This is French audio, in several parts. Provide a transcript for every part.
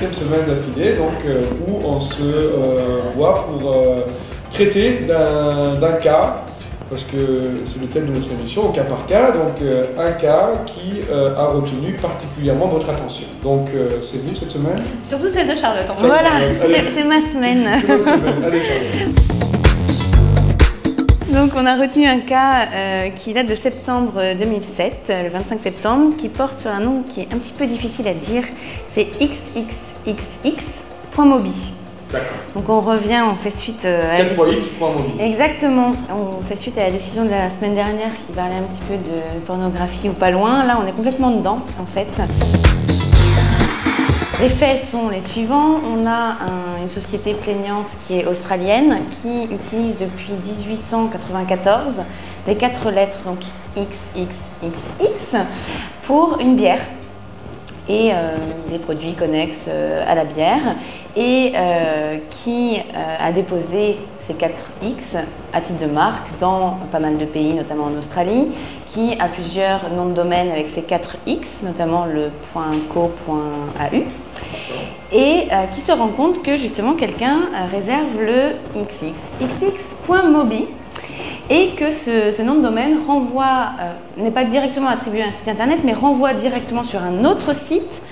4e semaine d'affilée, donc où on se voit pour traiter d'un cas, parce que c'est le thème de notre émission, au cas par cas, donc un cas qui a retenu particulièrement votre attention. Donc c'est vous cette semaine? Surtout celle de Charlotte. En fait. Voilà, c'est ma semaine. C'est votre semaine, allez Charlotte. Donc on a retenu un cas qui date de septembre 2007, le 25 septembre, qui porte sur un nom qui est un petit peu difficile à dire, c'est xxxx.mobi. D'accord. Donc on revient, on fait suite à 4xx.mobi. Exactement, on fait suite à la décision de la semaine dernière qui parlait un petit peu de pornographie ou pas loin. Là on est complètement dedans en fait. Les faits sont les suivants. On a une société plaignante qui est australienne qui utilise depuis 1894 les 4 lettres, donc XXXX, pour une bière et des produits connexes à la bière, et qui a déposé ces 4X à titre de marque dans pas mal de pays, notamment en Australie, qui a plusieurs noms de domaine avec ces 4X, notamment le .co.au, et qui se rend compte que justement quelqu'un réserve le xx.mobi, et que ce nom de domaine renvoie, n'est pas directement attribué à un site internet, mais renvoie directement sur un autre site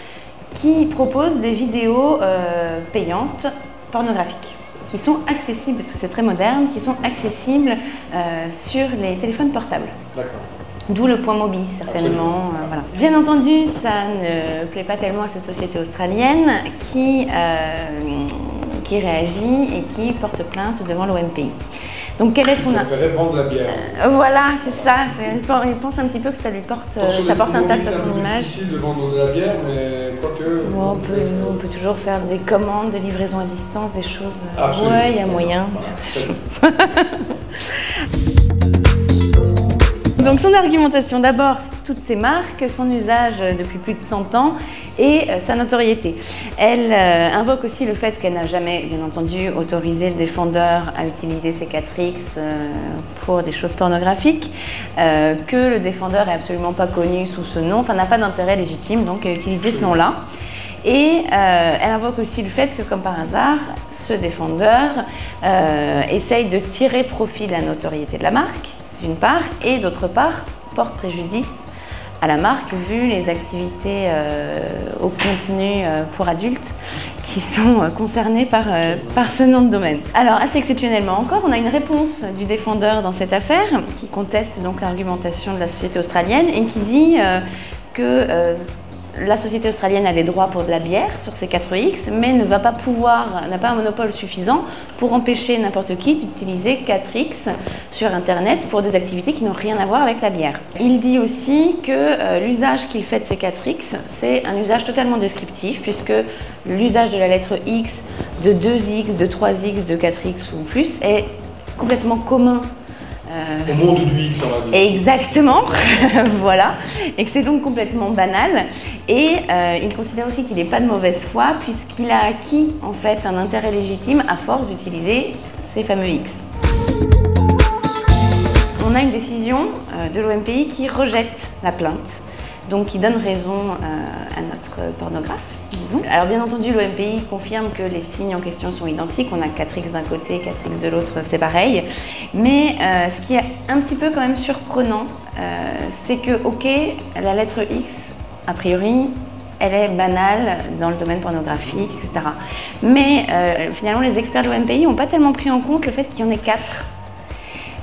qui propose des vidéos payantes pornographiques, qui sont accessibles, parce que c'est très moderne, qui sont accessibles sur les téléphones portables. D'accord. D'où le .mobi, certainement. Voilà. Bien entendu, ça ne plaît pas tellement à cette société australienne qui réagit et qui porte plainte devant l'OMPI. Donc, quel est son... Il préférait vendre la bière. Voilà, c'est ça. Il pense un petit peu que ça lui porte, ça porte un tac à son image. C'est difficile de vendre de la bière, mais quoique... Bon, on peut toujours faire des commandes, des livraisons à distance, des choses... Absolument. Ouais, il y a moyen. Donc son argumentation, d'abord, toutes ces marques, son usage depuis plus de 100 ans et sa notoriété. Elle invoque aussi le fait qu'elle n'a jamais, bien entendu, autorisé le défendeur à utiliser ces 4X pour des choses pornographiques, que le défendeur est absolument pas connu sous ce nom, enfin n'a pas d'intérêt légitime donc à utiliser ce nom-là. Et elle invoque aussi le fait que, comme par hasard, ce défendeur essaye de tirer profit de la notoriété de la marque, d'une part, et d'autre part, porte préjudice à la marque vu les activités au contenu pour adultes qui sont concernées par ce nom de domaine. Alors, assez exceptionnellement encore, on a une réponse du défendeur dans cette affaire qui conteste donc l'argumentation de la société australienne et qui dit que la société australienne a des droits pour de la bière sur ces 4X, mais n'a pas un monopole suffisant pour empêcher n'importe qui d'utiliser 4X sur Internet pour des activités qui n'ont rien à voir avec la bière. Il dit aussi que l'usage qu'il fait de ces 4X, c'est un usage totalement descriptif, puisque l'usage de la lettre X, de 2X, de 3X, de 4X ou plus est complètement commun au monde du X, on va dire. Exactement, voilà, et que c'est donc complètement banal. Et il considère aussi qu'il n'est pas de mauvaise foi puisqu'il a acquis en fait un intérêt légitime à force d'utiliser ces fameux X. On a une décision de l'OMPI qui rejette la plainte, donc qui donne raison à notre pornographe. Alors bien entendu, l'OMPI confirme que les signes en question sont identiques. On a 4X d'un côté, 4X de l'autre, c'est pareil. Mais ce qui est un petit peu quand même surprenant, c'est que, ok, la lettre X, a priori, elle est banale dans le domaine pornographique, etc. Mais finalement, les experts de l'OMPI n'ont pas tellement pris en compte le fait qu'il y en ait 4.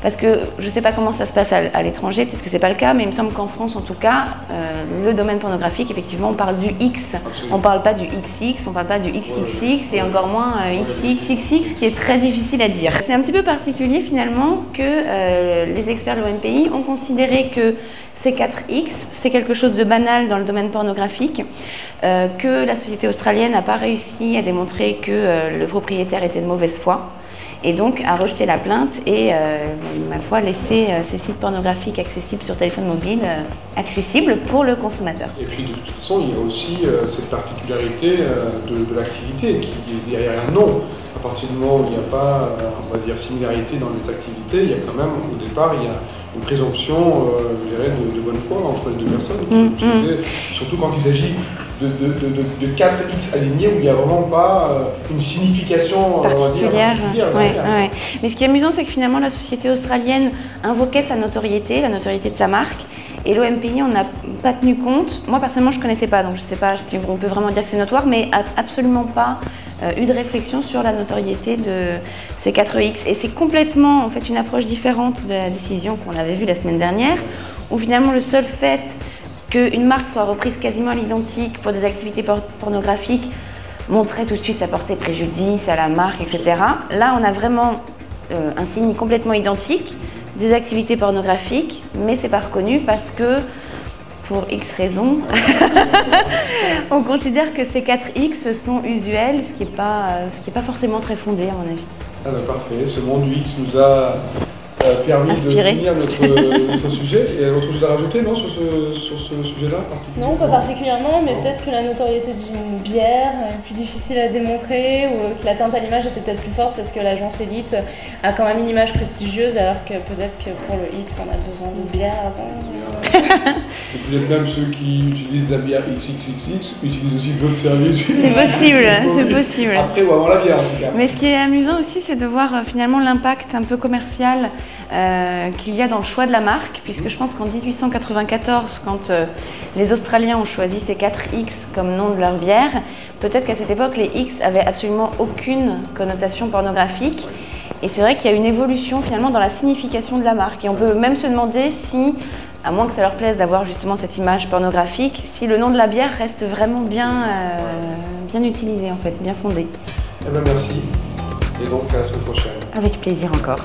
Parce que je ne sais pas comment ça se passe à l'étranger, peut-être que ce n'est pas le cas, mais il me semble qu'en France, en tout cas, le domaine pornographique, effectivement, on parle du X. On ne parle pas du XX, on ne parle pas du XXX, et encore moins XXXX, qui est très difficile à dire. C'est un petit peu particulier, finalement, que les experts de l'OMPI ont considéré que ces 4X, c'est quelque chose de banal dans le domaine pornographique, que la société australienne n'a pas réussi à démontrer que le propriétaire était de mauvaise foi, et donc a rejeté la plainte et, ma foi, laissé ces sites pornographiques accessibles sur téléphone mobile accessibles pour le consommateur. Et puis de toute façon, il y a aussi cette particularité de l'activité qui est derrière un nom. À partir du moment où il n'y a pas, on va dire, similarité dans les activités, il y a quand même, au départ, il y a une présomption, je dirais, de bonne foi entre les deux personnes. Surtout quand il s'agit de 4X alignés où il n'y a vraiment pas une signification particulière. Ouais. Mais ce qui est amusant, c'est que finalement la société australienne invoquait sa notoriété, la notoriété de sa marque, et l'OMPI, on n'a pas tenu compte. Moi personnellement, je ne connaissais pas, donc je ne sais pas si on peut vraiment dire que c'est notoire, mais absolument pas eu de réflexion sur la notoriété de ces 4X. Et c'est complètement en fait une approche différente de la décision qu'on avait vue la semaine dernière, où finalement le seul fait qu'une marque soit reprise quasiment à l'identique pour des activités pornographiques montrait tout de suite ça portait préjudice à la marque, etc. Là, on a vraiment un signe complètement identique, des activités pornographiques, mais c'est pas reconnu parce que, pour X raisons, on considère que ces 4X sont usuels, ce qui est pas forcément très fondé à mon avis. Ah ben parfait, ce monde du X nous a permis inspiré. De finir notre sujet. Et autre chose à rajouter, non, sur ce sujet-là particulièrement? Non, pas particulièrement, mais peut-être que la notoriété d'une bière est plus difficile à démontrer, ou que l'atteinte à l'image était peut-être plus forte parce que l'agence Elite a quand même une image prestigieuse, alors que peut-être que pour le X, on a besoin d'une bière avant. Et peut-être même ceux qui utilisent la bière XXXX utilisent aussi d'autres services. C'est possible, c'est possible. Après ou avant la bière, en tout cas. Mais ce qui est amusant aussi, c'est de voir finalement l'impact un peu commercial qu'il y a dans le choix de la marque, puisque je pense qu'en 1894, quand les Australiens ont choisi ces 4X comme nom de leur bière, peut-être qu'à cette époque, les X avaient absolument aucune connotation pornographique. Et c'est vrai qu'il y a une évolution finalement dans la signification de la marque. Et on peut même se demander si, à moins que ça leur plaise d'avoir justement cette image pornographique, si le nom de la bière reste vraiment bien utilisé en fait, bien fondé. Eh bien merci. Et donc à la semaine prochaine. Avec plaisir encore.